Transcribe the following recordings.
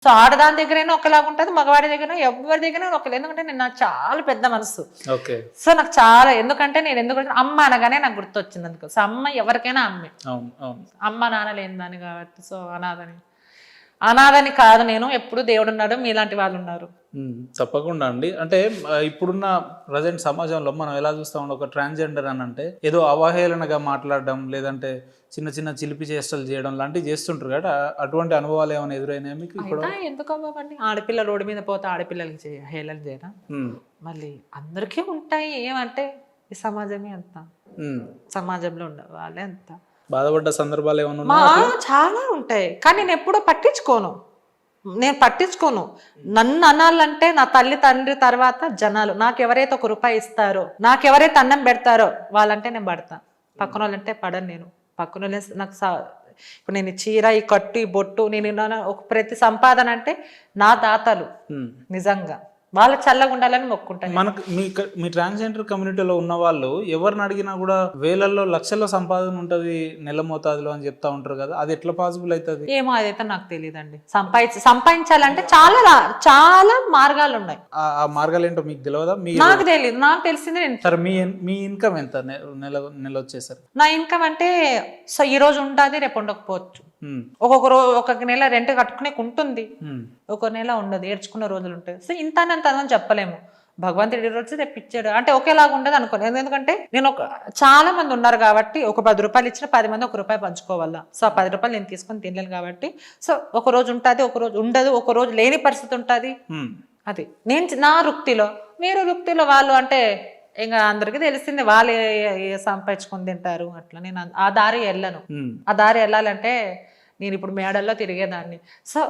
So ఆడదాని దగ్గరైనా ఒకలాగా ఉంటుంది, మగవాడి దగ్గర ఎవరి దగ్గర ఒకరు. ఎందుకంటే నేను నాకు చాలా పెద్ద మనసు. ఓకే. సో నాకు చాలా, ఎందుకంటే నేను ఎందుకు అమ్మ అనగానే నాకు గుర్తొచ్చింది అందుకు. సో అమ్మ ఎవరికైనా అమ్మే. అవును అవును. అమ్మ నాన్న లేని కాబట్టి. సో అనాథని కాదు నేను, ఎప్పుడు దేవుడు ఉన్నాడు, మీలాంటి వాళ్ళు ఉన్నారు. తప్పకుండా అండి. అంటే ఇప్పుడున్న ప్రజెంట్ సమాజంలో మనం ఎలా చూస్తాం, ఒక ట్రాన్స్జెండర్ అని అంటే ఏదో అవహేళనగా మాట్లాడడం, లేదంటే చిన్న చిన్న చిలిపి చేష్టలు చేయడం లాంటివి చేస్తుంటారు కదా. అటువంటి అనుభవాలు ఏమైనా ఎదురైనాయా మీకు? ఇప్పుడు ఎందుకు అవ్వండి, ఆడపిల్ల రోడ్డు మీద పోతే ఆడపిల్లలకి హేళన చేయరా? మళ్ళీ అందరికీ ఉంటాయి. ఏమంటే ఈ సమాజమే అంత, సమాజంలో ఉండే వాళ్ళే అంత. బాధపడ్డ సందర్భాలు ఏమైనా? చాలా ఉంటాయి, కానీ నేను ఎప్పుడూ పట్టించుకోను. నన్ను అనాలంటే నా తల్లి తండ్రి తర్వాత జనాలు. నాకు ఎవరైతే ₹1 ఇస్తారో, నాకు ఎవరైతే అన్నం పెడతారో వాళ్ళంటే నేను పడతా. పక్కన వాళ్ళంటే పడను నేను. పక్కన వాళ్ళే నాకు ఇప్పుడు నేను చీర, ఈ కట్టు, ఈ బొట్టు, నేను ఒక ప్రతి సంపాదన అంటే నా తాతలు నిజంగా వాళ్ళ చల్లగా ఉండాలని మొక్కుంటాను. మనకు మీ ట్రాన్స్జెండర్ కమ్యూనిటీలో ఉన్న వాళ్ళు ఎవరిని అడిగినా కూడా వేలల్లో లక్షల్లో సంపాదన ఉంటుంది నెల మోతాదులో అని చెప్తా ఉంటారు కదా. అది ఎట్లా పాసిబుల్ అవుతుంది? ఏమో అదైతే నాకు తెలియదండి. సంపాదించాలంటే చాలా చాలా మార్గాలు ఉన్నాయి. ఆ మార్గాలు ఏంటో మీకు తెలియదా? నాకు తెలియదు. నాకు తెలిసింది సరే, మీ ఇన్కమ్ ఎంత నెల వచ్చేసరికి? నా ఇన్కమ్ అంటే సో ఈ రోజు ఉంటుంది, రేపు ఉండకపోవచ్చు. ఒక్కొక్క రోజు ఒక్కొక్క నెల రెంట్ కట్టుకునే ఉంటుంది, ఒక నెల ఉండదు, ఏడ్చుకున్న రోజులు ఉంటాయి. సో ఇంత అని చెప్పలేము. భగవంతుడి రోజు తెప్పించాడు అంటే ఒకేలాగా ఉండదు అనుకోను. ఎందుకంటే నేను చాలా మంది ఉన్నారు కాబట్టి, ఒక ₹10 ఇచ్చిన 10 మంది ₹1 పంచుకోవాలా. సో ఆ ₹10 నేను తీసుకొని తినలేను కాబట్టి, సో ఒక రోజు ఉంటుంది, ఒక రోజు ఉండదు, ఒక రోజు లేని పరిస్థితి ఉంటుంది. అది నేను నా వృత్తిలో. వేరే వృత్తిలో వాళ్ళు అంటే ఇంకా అందరికి తెలిసింది, వాళ్ళు సంపాదించుకొని తింటారు అట్లా. నేను ఆ దారి వెళ్ళను. ఆ దారి వెళ్ళాలంటే నేను ఇప్పుడు మేడల్లో తిరిగేదాన్ని. సో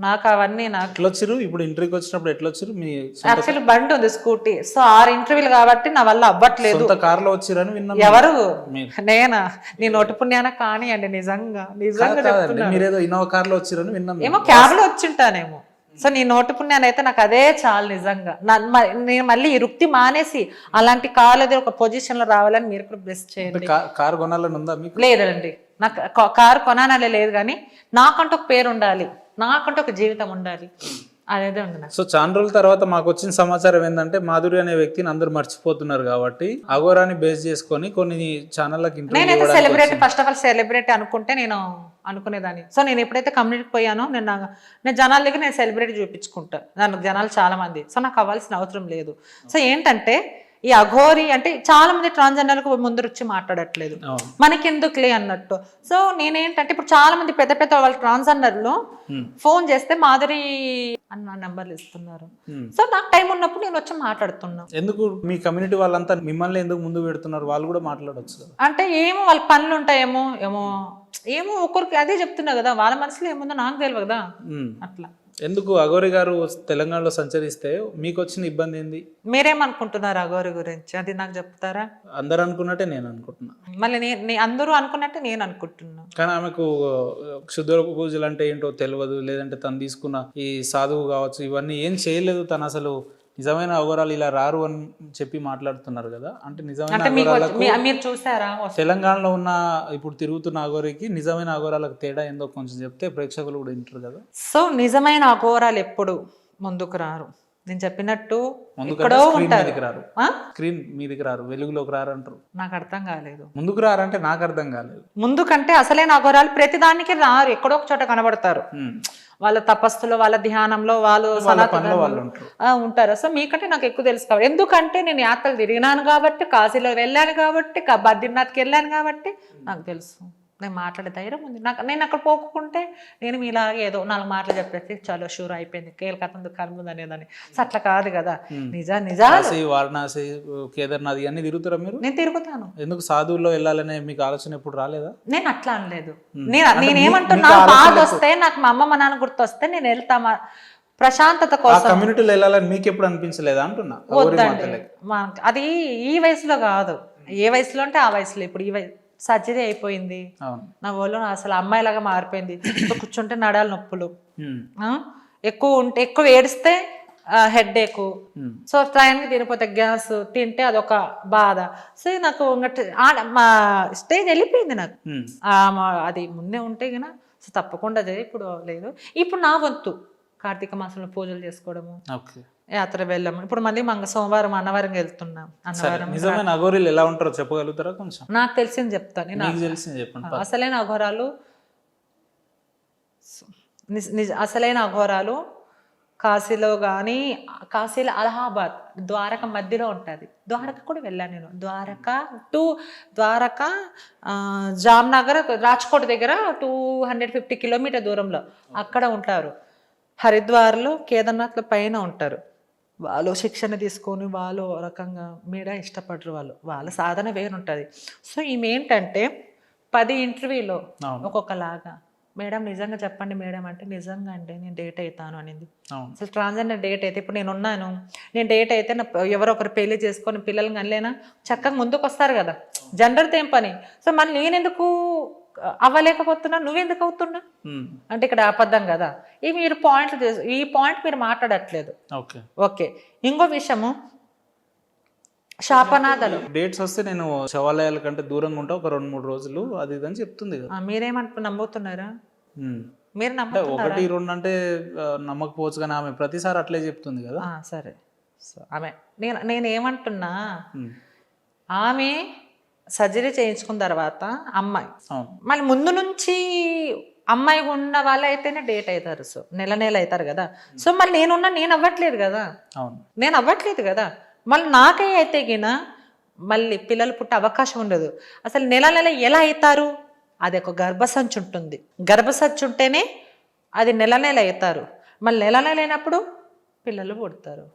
నాకు అవన్నీ నాకు వచ్చారు. ఇప్పుడు ఇంటర్వ్యూకి వచ్చినప్పుడు ఎట్లా వచ్చారు? మీ యాక్చువల్లీ బండి ఉంది, స్కూటీ. సో 6 ఇంటర్వ్యూలు కాబట్టి నా వల్ల అవ్వట్లేదు. కార్లో వచ్చారని విన్నా. ఎవరు? నేనా? నీ నోటి పుణ్యాన కానివ్వండి. నిజంగా చెప్తున్నా. మీరేదో ఇన్నోవా కార్లో వచ్చారని విన్నాం. ఏమో క్యాబ్ లో వచ్చింటానేమో. సో నీ నోటి పుణ్యాన్ని అయితే నాకు అదే చాలు నిజంగా. నేను మళ్ళీ ఈ వృత్తి మానేసి అలాంటి కాలేది ఒక పొజిషన్ లో రావాలని మీరు కూడా బెస్ట్ చేయండి. కారు కొనాలని ఉందా మీకు? లేదండి, నాకు కారు కొనాలనే లేదు, కానీ నాకంటూ ఒక పేరు ఉండాలి, నాకంటూ ఒక జీవితం ఉండాలి, అదేదే ఉంది. సో చాలా రోజుల తర్వాత మాకు వచ్చిన సమాచారం ఏంటంటే, మాధురి అనే వ్యక్తిని అందరూ మర్చిపోతున్నారు కాబట్టి అఘోరాని బేస్ చేసుకొని కొన్ని ఛానళ్ళకి నేనైతే celebrity, first of all celebrity అనుకుంటే నేను అనుకునేదాన్ని. సో నేను ఎప్పుడైతే కమ్యూనిటీకి పోయానో నేను జనాల దగ్గర నేను సెలబ్రిటీ చూపించుకుంటా. నాకు జనాలు చాలా మంది. సో నాకు అవ్వాల్సిన అవసరం లేదు. సో ఏంటంటే ఈ అఘోరి అంటే చాలా మంది ట్రాన్స్జెండర్లకు ముందు వచ్చి మాట్లాడట్లేదు, మనకి ఎందుకులే అన్నట్టు. సో నేనేంటంటే ఇప్పుడు చాలా మంది పెద్ద పెద్ద వాళ్ళ ట్రాన్స్జెండర్లు ఫోన్ చేస్తే మాధురి అన్న నెంబర్లు ఇస్తున్నారు. సో నాకు టైం ఉన్నప్పుడు నేను వచ్చి మాట్లాడుతున్నా. ఎందుకు మీ కమ్యూనిటీ వాళ్ళంతా మిమ్మల్ని ఎందుకు ముందు పెడుతున్నారు? వాళ్ళు కూడా మాట్లాడవచ్చు అంటే ఏమో వాళ్ళ పనులు ఉంటాయేమో, ఏమో ఒక్కరికి అదే చెప్తున్నా కదా, వాళ్ళ మనసులో ఏముందో నాకు తెలియదు కదా అట్లా. ఎందుకు అఘోరి గారు తెలంగాణలో సంచరిస్తే మీకు వచ్చిన ఇబ్బంది ఏంది? మీరేమనుకుంటున్నారు అఘోరి గురించి? అది నాకు చెప్తారా? అందరు అనుకున్నట్టే నేను అనుకుంటున్నా. మళ్ళీ అందరూ అనుకున్నట్టే నేను అనుకుంటున్నా. కానీ ఆమెకు క్షుద్ర పూజలు అంటే ఏంటో తెలియదు, లేదంటే తను తీసుకున్న ఈ సాధువు కావచ్చు ఇవన్నీ ఏం చేయలేదు. తను అసలు నిజమైన అఘోరాలు ఇలా రారు అని చెప్పి మాట్లాడుతున్నారు కదా. అంటే నిజమైన మీరు చూసారా తెలంగాణలో ఉన్న ఇప్పుడు తిరుగుతున్న అఘోరికి నిజమైన అఘోరాలకు తేడా ఏందో కొంచెం చెప్తే ప్రేక్షకులు కూడా వింటారు కదా. సో నిజమైన అఘోరాలు ఎప్పుడు ముందుకు రారు, నేను చెప్పినట్టు ఎక్కడో ఉంటారు. స్క్రీన్ మీదకి రారు, వెలుగులోకి రారు అంటారు. నాకు అర్థం కాలేదు. ముందుకు రారంటే నాకు అర్థం కాలేదు. ముందుకంటే అసలైన అఘోరాలు ప్రతి దానికి రారు, ఎక్కడో ఒక చోట కనబడతారు. వాళ్ళ తపస్సులో, వాళ్ళ ధ్యానంలో, వాళ్ళు ఉంటారు. సో మీకంటే నాకు ఎక్కువ తెలుసు కాబట్టి. ఎందుకంటే నేను యాత్రలు తిరిగినాను కాబట్టి, కాశీలో వెళ్ళాను కాబట్టి, బద్రీనాథ్కి వెళ్ళాను కాబట్టి నాకు తెలుసు. నేను మాట్లాడే ధైర్యం ఉంది నాకు. నేను అక్కడ పోకుంటే నేను మీలాగే ఏదో 4 మాటలు చెప్పేసి చాలా షూర్ అయిపోయింది, కేల్కతం దుఃఖాలు ముందు అనేదాన్ని. సో అట్లా కాదు కదా. నిజాలు వారణాసి, కేదార్నాథ్ అన్ని తిరుగుతారా మీరు? నేను తిరుగుతాను. ఎందుకు సాధువుల్లో వెళ్ళాలనే మీకు ఆలోచన ఎప్పుడు రాలేదా? నేను అట్లా అనలేదు. నేనేమంటున్నా, బాధ వస్తే నాకు మా అమ్మ మా నాన్న గుర్తొస్తే నేను వెళ్తా, ప్రశాంతత కోసం. కమ్యూనిటీలో వెళ్ళాలని మీకు ఎప్పుడు అనిపించలేదా అంటున్నా? అది ఈ వయసులో కాదు, ఏ వయసులో అంటే ఆ వయసులో. ఇప్పుడు ఈ వయసు సర్జరీ అయిపోయింది, నా ఒళ్ళు అసలు అమ్మాయిలాగా మారిపోయింది. కూర్చుంటే నడాలి నొప్పులు, ఎక్కువ ఏడిస్తే హెడ్ ఏక్. సో టైంకి తినిపోతే గ్యాస్, తింటే అదొక బాధ. సో నాకు మా స్టేజ్ వెళ్ళిపోయింది నాకు. అది ముందే ఉంటే కదా. సో తప్పకుండా ఇప్పుడు లేదు. ఇప్పుడు నా వంతు కార్తీక మాసంలో పూజలు చేసుకోవడము, ఓకే. యాత్ర వెళ్ళాము. ఇప్పుడు మళ్ళీ సోమవారం అన్నవరం వెళ్తున్నాం. అన్నవరం నిజమైన అఘోరీలు ఎలా ఉంటారో చెప్పగలుగుతారా కొంచెం? నాకు తెలిసింది చెప్తాను నేను. మీకు తెలిసింది చెప్పండి. అసలైన అఘోరాలు అసలైన అఘోరాలు కాశీలో కానీ, కాశీలో అలహాబాద్ ద్వారక మధ్యలో ఉంటుంది. ద్వారక కూడా వెళ్ళాను నేను. ద్వారక జామ్నగర్ రాజ్కోట్ దగ్గర 250 కిలోమీటర్ దూరంలో అక్కడ ఉంటారు. హరిద్వార్లో కేదార్నాథ్ల పైన ఉంటారు. వాళ్ళు శిక్షణ తీసుకొని వాళ్ళు రకంగా ఇష్టపడరు. వాళ్ళ సాధన వేరుంటుంది. సో ఈమె ఏంటంటే 10 ఇంటర్వ్యూలో ఒక్కొక్కలాగా, మేడం నిజంగా చెప్పండి మేడం అంటే, నిజంగా అండి నేను డేట్ అవుతాను అనింది. అసలు ట్రాన్స్జెండర్ డేట్ అయితే ఇప్పుడు నేను డేట్ అయితే ఎవరో ఒకరు పెళ్లి చేసుకొని పిల్లలు కనలేనా చక్కగా ముందుకు వస్తారు కదా, జెండర్తో ఏం పని. సో మళ్ళీ నేనెందుకు అవ్వలేకపోతున్నా, నువ్వెందుకు అవుతున్నా అంటే ఇక్కడ అబద్ధం కదా. మీరు ఈ పాయింట్ మీరు మాట్లాడట్లేదు. ఓకే. ఇంకో విషయము, శాపనాథాలు డేట్స్ వస్తే నేను శవాలయాల కంటే దూరంగా ఉంటా ఒక 2-3 రోజులు అది ఇదని చెప్తుంది కదా. నమ్ముతున్నారా? మీరు అంటే 1-2 అంటే నమ్మకపోవచ్చు, కానీ ఆమె ప్రతిసారి అట్లే చెప్తుంది కదా. సరే. సో ఆమె నేను ఏమంటున్నా, ఆమె సర్జరీ చేయించుకున్న తర్వాత అమ్మాయి మళ్ళీ ముందు నుంచి అమ్మాయి ఉన్న వాళ్ళు అయితేనే డేట్ అవుతారు. సో నెల అవుతారు కదా. సో మళ్ళీ నేను అవ్వట్లేదు కదా. నేను అవ్వట్లేదు కదా. మళ్ళీ నాకే అయితే గిన మళ్ళీ పిల్లలు పుట్టే అవకాశం ఉండదు. అసలు నెల ఎలా అవుతారు? అది ఒక గర్భసంచి ఉంటుంది. గర్భసంచి ఉంటేనే అది నెల అవుతారు. మళ్ళీ నెల అయినప్పుడు పిల్లలు పుడతారు.